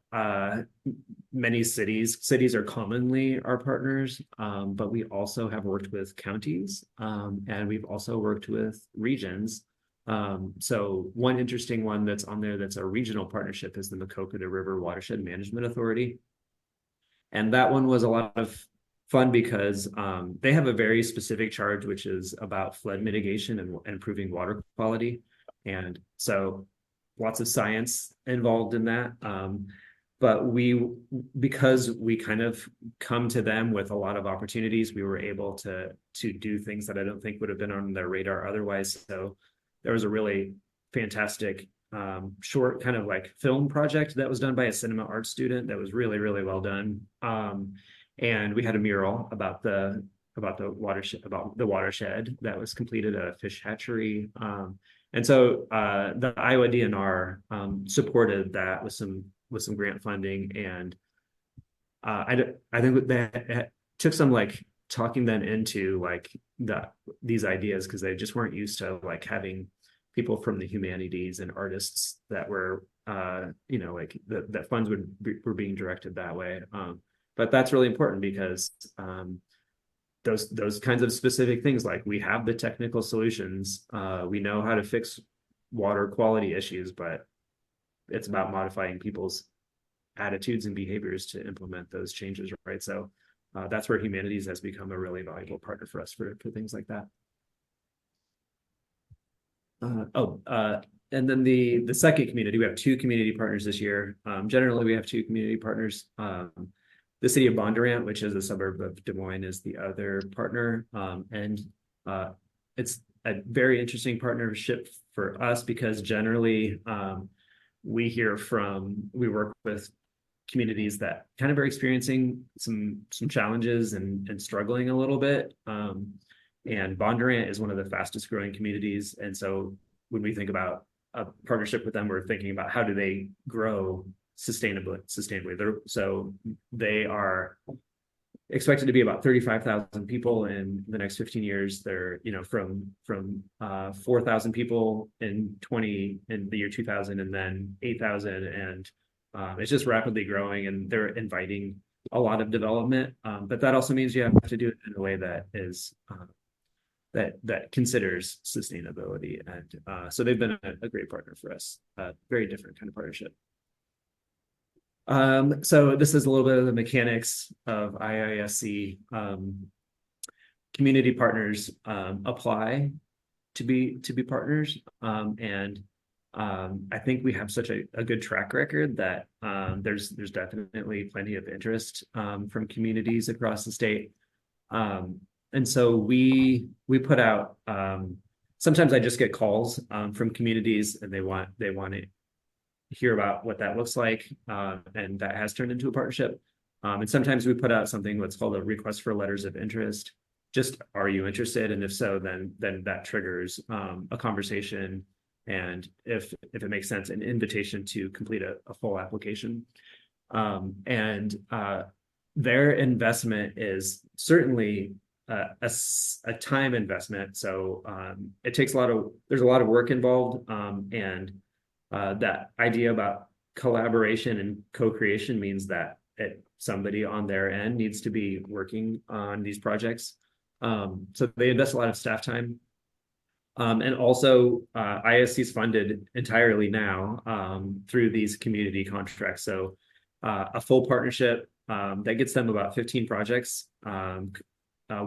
many cities are commonly our partners, but we also have worked with counties, and we've also worked with regions. So one interesting one that's on there that's a regional partnership is the Maquoketa River Watershed Management Authority. And that one was a lot of fun because they have a very specific charge, which is about flood mitigation and improving water quality. And so lots of science involved in that. But because we kind of come to them with a lot of opportunities, we were able to do things that I don't think would have been on their radar otherwise. So there was a really fantastic short kind of like film project that was done by a cinema art student that was really, really well done. And we had a mural about the watershed that was completed at a fish hatchery. And so the Iowa DNR supported that with some grant funding, and I think that took some like talking them into like these ideas, because they just weren't used to like having people from the humanities and artists that were like that funds were being directed that way. But that's really important because those kinds of specific things, like we have the technical solutions, we know how to fix water quality issues, but it's about modifying people's attitudes and behaviors to implement those changes, right? So that's where humanities has become a really valuable partner for us for things like that. And then the second community, we have two community partners this year. Generally, we have two community partners. The city of Bondurant, which is a suburb of Des Moines, is the other partner. And it's a very interesting partnership for us because generally we work with communities that kind of are experiencing some challenges and struggling a little bit. And Bondurant is one of the fastest growing communities. And so when we think about a partnership with them, we're thinking about how do they grow sustainably. So they are expected to be about 35,000 people in the next 15 years. They're, from 4,000 people in the year 2000, and then 8,000. And it's just rapidly growing, and they're inviting a lot of development. But that also means you have to do it in a way that is that considers sustainability. And so they've been a great partner for us. Very different kind of partnership. So this is a little bit of the mechanics of IISC. Community partners apply to be partners, and I think we have such a good track record that there's definitely plenty of interest from communities across the state. And so we put out, sometimes I just get calls from communities, and they want to hear about what that looks like, and that has turned into a partnership. And sometimes we put out something what's called a request for letters of interest. Just, are you interested? And if so, then that triggers a conversation, and if it makes sense, an invitation to complete a full application. And their investment is certainly a time investment. So it takes there's a lot of work involved, and that idea about collaboration and co-creation means that somebody on their end needs to be working on these projects. So they invest a lot of staff time. And also IISC is funded entirely now through these community contracts. So a full partnership that gets them about 15 projects.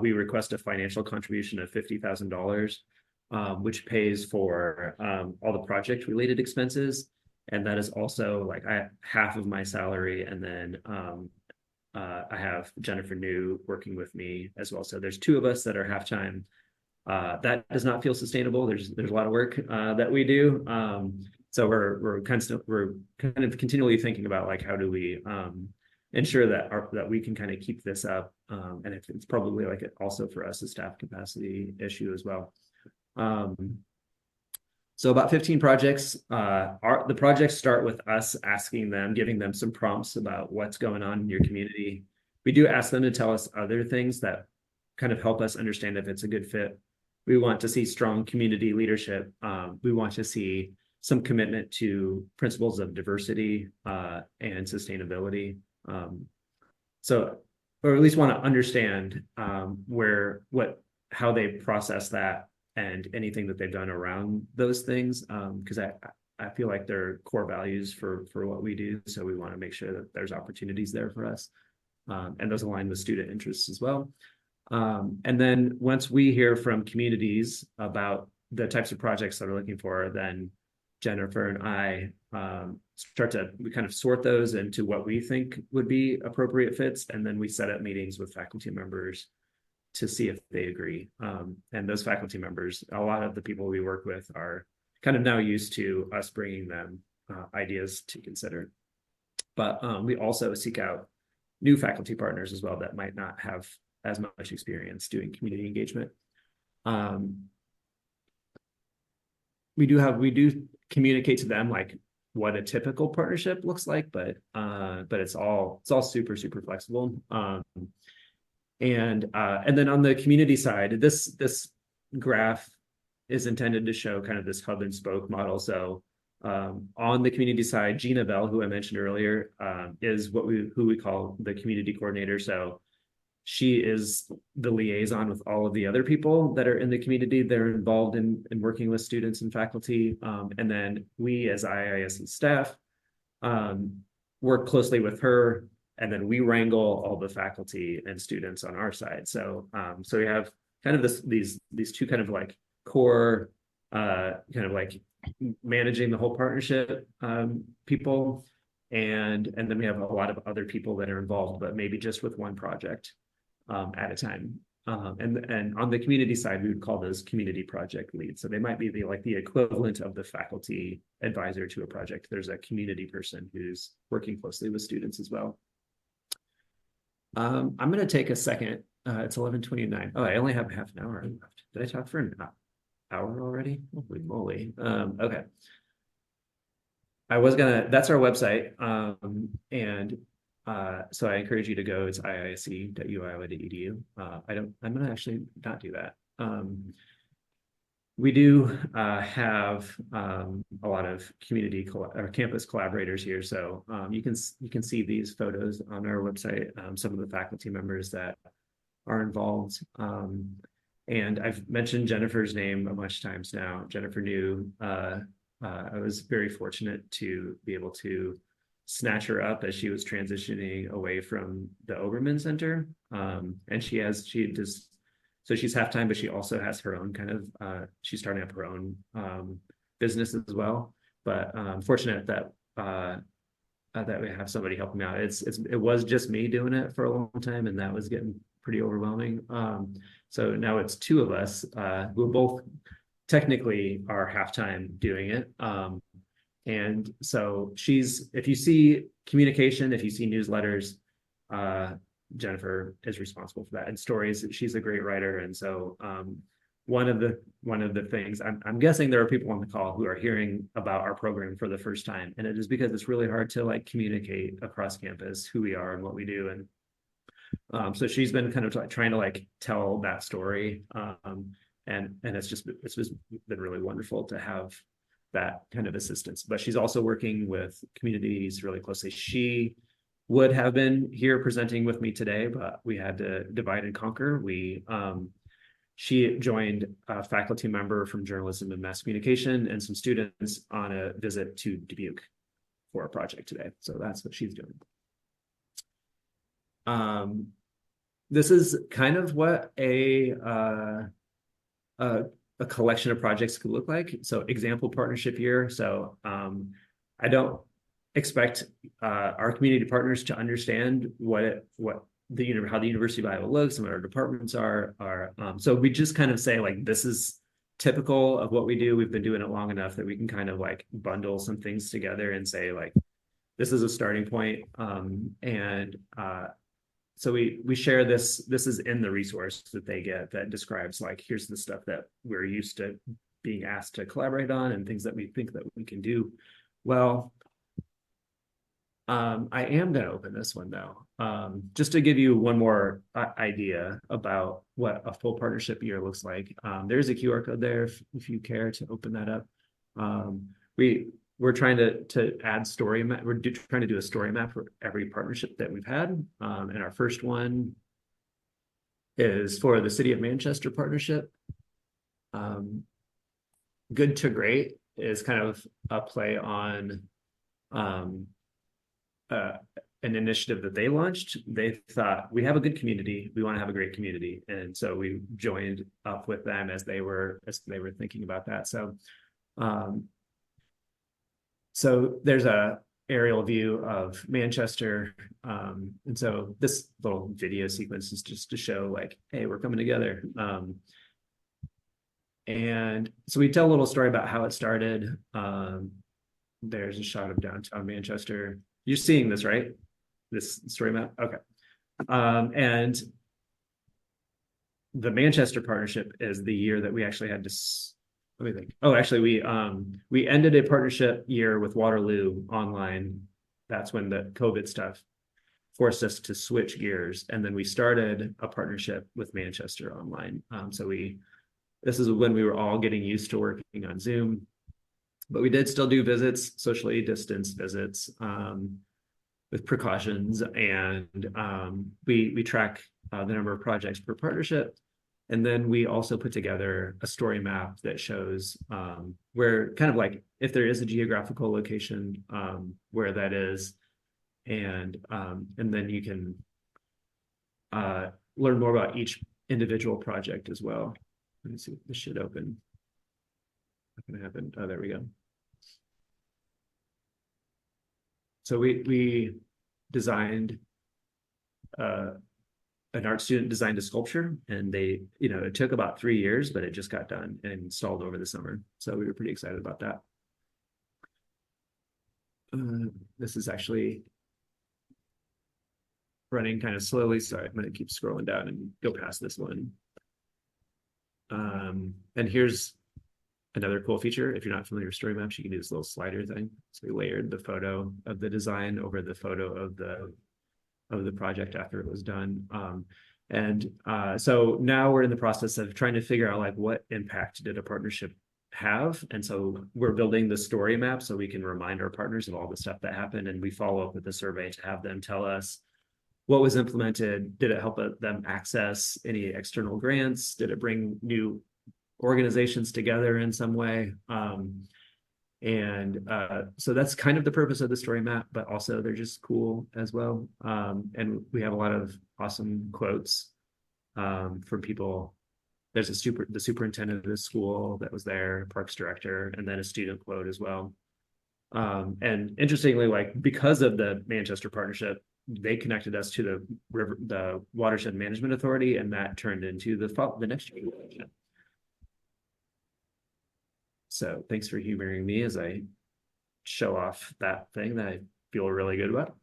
We request a financial contribution of $50,000, which pays for all the project related expenses. And that is also like half of my salary. And then I have Jennifer New working with me as well. So there's two of us that are half-time. That does not feel sustainable. There's a lot of work that we do. So we're kind of continually thinking about like, how do we ensure that we can kind of keep this up. And it's probably like also for us a staff capacity issue as well. So about 15 projects. The projects start with us asking them, giving them some prompts about what's going on in your community. We do ask them to tell us other things that kind of help us understand if it's a good fit. We want to see strong community leadership. We want to see some commitment to principles of diversity and sustainability. Or at least want to understand how they process that. and anything that they've done around those things, because I feel like they're core values for what we do. So we want to make sure that there's opportunities there for us, and those align with student interests as well. And then once we hear from communities about the types of projects that they're looking for, then Jennifer and I we kind of sort those into what we think would be appropriate fits, and then we set up meetings with faculty members to see if they agree. And those faculty members, a lot of the people we work with are kind of now used to us bringing them ideas to consider. But we also seek out new faculty partners as well that might not have as much experience doing community engagement. We do communicate to them like what a typical partnership looks like, but it's all super flexible. And then on the community side, this graph is intended to show kind of this hub and spoke model. So on the community side, Gina Bell, who I mentioned earlier, is who we call the community coordinator. So she is the liaison with all of the other people that are in the community that are involved in working with students and faculty. And then we as IISC staff work closely with her, and then we wrangle all the faculty and students on our side. So we have kind of these two kind of like core kind of like managing the whole partnership people, and then we have a lot of other people that are involved, but maybe just with one project at a time. And on the community side, we would call those community project leads. So they might be the equivalent of the faculty advisor to a project. There's a community person who's working closely with students as well. I'm going to take a second. It's 11:29. Oh, I only have half an hour left. Did I talk for an hour already? Holy moly. Okay. That's our website. So I encourage you to go. It's iisc.uiowa.edu. I'm going to actually not do that. We do have a lot of community or campus collaborators here. So you can see these photos on our website, some of the faculty members that are involved. And I've mentioned Jennifer's name a bunch of times now. Jennifer New, I was very fortunate to be able to snatch her up as she was transitioning away from the Obermann Center. And so she's half-time, but she also has her own kind of, she's starting up her own business as well. But fortunate that we have somebody helping out. It was just me doing it for a long time, and that was getting pretty overwhelming. So now it's two of us who both technically are half-time doing it. And so if you see communication, if you see newsletters, Jennifer is responsible for that, and stories. She's a great writer. And so one of the things, I'm guessing there are people on the call who are hearing about our program for the first time, and it is because it's really hard to like communicate across campus who we are and what we do. And so she's been kind of trying to like tell that story. And it's been really wonderful to have that kind of assistance. But she's also working with communities really closely. She would have been here presenting with me today, but we had to divide and conquer. She joined a faculty member from journalism and mass communication and some students on a visit to Dubuque for a project today. So that's what she's doing. This is kind of what a collection of projects could look like. So example partnership year. So I don't expect our community partners to understand how the University of Iowa looks and what our departments are. So we just kind of say like, this is typical of what we do. We've been doing it long enough that we can kind of like bundle some things together and say like, this is a starting point. So we share this. This is in the resource that they get that describes like, here's the stuff that we're used to being asked to collaborate on and things that we think that we can do well. I am going to open this one though, just to give you one more idea about what a full partnership year looks like. There's a QR code there if you care to open that up. We're trying to add story map. We're trying to do a story map for every partnership that we've had. And our first one is for the City of Manchester partnership. Good to Great is kind of a play on an initiative that they launched. They thought, we have a good community, we want to have a great community, and so we joined up with them as they were thinking about that. So there's a aerial view of Manchester, and so this little video sequence is just to show like, hey, we're coming together. And so we tell a little story about how it started. There's a shot of downtown Manchester. You're seeing this, right? This story map? Okay. And the Manchester partnership is the year that we actually had to, let me think. Oh, actually, we ended a partnership year with Waterloo online. That's when the COVID stuff forced us to switch gears. And then we started a partnership with Manchester online. This is when we were all getting used to working on Zoom, but we did still do visits, socially distanced visits, with precautions, and we track the number of projects per partnership. And then we also put together a story map that shows where, kind of like, if there is a geographical location, where that is, and then you can learn more about each individual project as well. Let me see if this should open. Not gonna happen. Oh, there we go. So we designed, an art student designed a sculpture, and they, it took about 3 years, but it just got done and installed over the summer. So we were pretty excited about that. This is actually running kind of slowly, so I'm going to keep scrolling down and go past this one. And here's another cool feature. If you're not familiar with story maps, you can do this little slider thing. So we layered the photo of the design over the photo of the project after it was done. So now we're in the process of trying to figure out, like, what impact did a partnership have? And so we're building the story map so we can remind our partners of all the stuff that happened, and we follow up with the survey to have them tell us what was implemented. Did it help them access any external grants? Did it bring new organizations together in some way? So that's kind of the purpose of the story map, but also they're just cool as well. And we have a lot of awesome quotes from people. There's the superintendent of the school that was there, parks director, and then a student quote as well. And interestingly, like, because of the Manchester partnership, they connected us to the Watershed Management Authority, and that turned into the next year. So thanks for humoring me as I show off that thing that I feel really good about.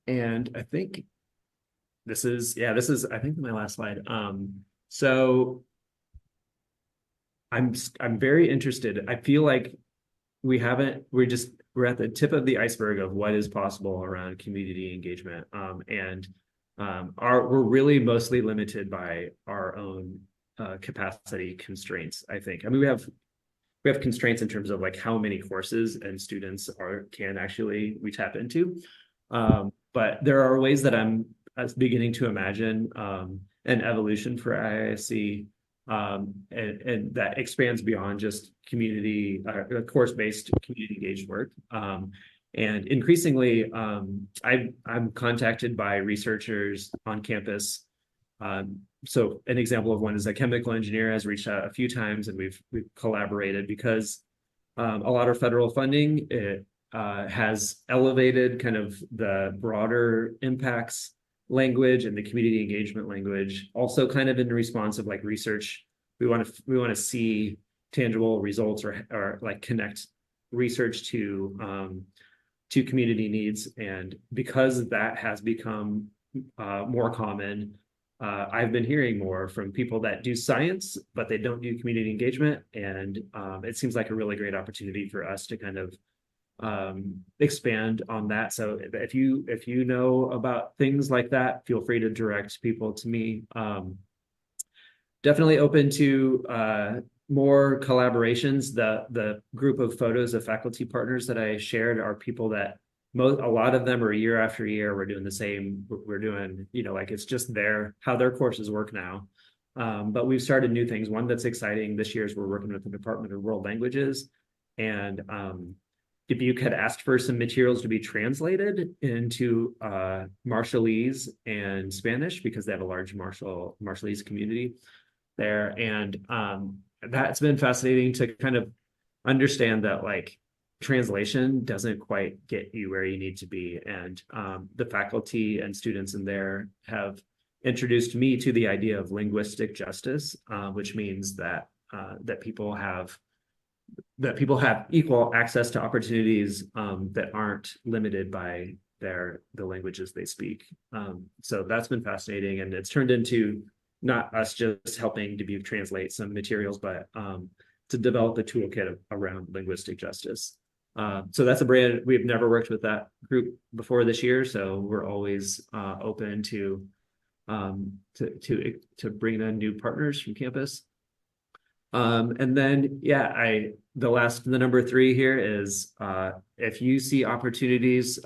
And I think this is I think my last slide. So I'm very interested. I feel like we're at the tip of the iceberg of what is possible around community engagement. We're really mostly limited by our own capacity constraints, I think. I mean, we have constraints in terms of, like, how many courses and students can actually we tap into. But there are ways that I'm beginning to imagine an evolution for IISC, and that expands beyond just community course-based community engaged work. And increasingly, I'm contacted by researchers on campus. So an example of one is a chemical engineer has reached out a few times, and we've collaborated because a lot of federal funding has elevated kind of the broader impacts language and the community engagement language, also kind of in response of, like, research. We want to see tangible results, or like connect research to community needs. And because that has become more common, I've been hearing more from people that do science, but they don't do community engagement. And it seems like a really great opportunity for us to kind of expand on that. So if you know about things like that, feel free to direct people to me. Definitely open to more collaborations. The group of photos of faculty partners that I shared are people that a lot of them are year after year. We're doing the same. We're doing, like, it's just how their courses work now. But we've started new things. One that's exciting this year is we're working with the Department of World Languages, and Dubuque had asked for some materials to be translated into Marshallese and Spanish because they have a large Marshallese community there. And that's been fascinating to kind of understand that like translation doesn't quite get you where you need to be. And the faculty and students in there have introduced me to the idea of linguistic justice, which means that people have equal access to opportunities that aren't limited by the languages they speak. So that's been fascinating, and it's turned into not us just helping Dubuque translate some materials, but to develop a toolkit around linguistic justice. So that's a brand we've never worked with that group before this year, so we're always open to bring in new partners from campus. And then, yeah, the number 3 here is if you see opportunities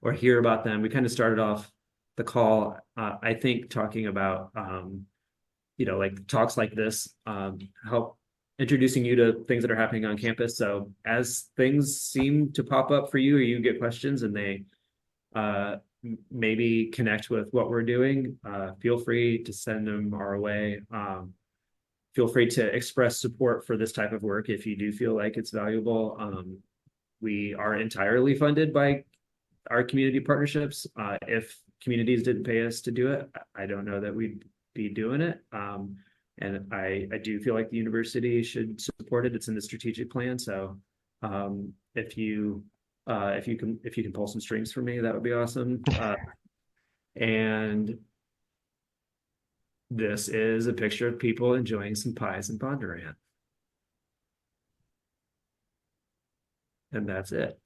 or hear about them. We kind of started off the call, I think, talking about, like talks like this help introducing you to things that are happening on campus. So as things seem to pop up for you, or you get questions and they maybe connect with what we're doing, feel free to send them our way. Feel free to express support for this type of work if you do feel like it's valuable. We are entirely funded by our community partnerships. If communities didn't pay us to do it, I don't know that we'd be doing it. And I do feel like the university should support it. It's in the strategic plan. So if you can pull some strings for me, that would be awesome. And this is a picture of people enjoying some pies in Bondurant. And that's it.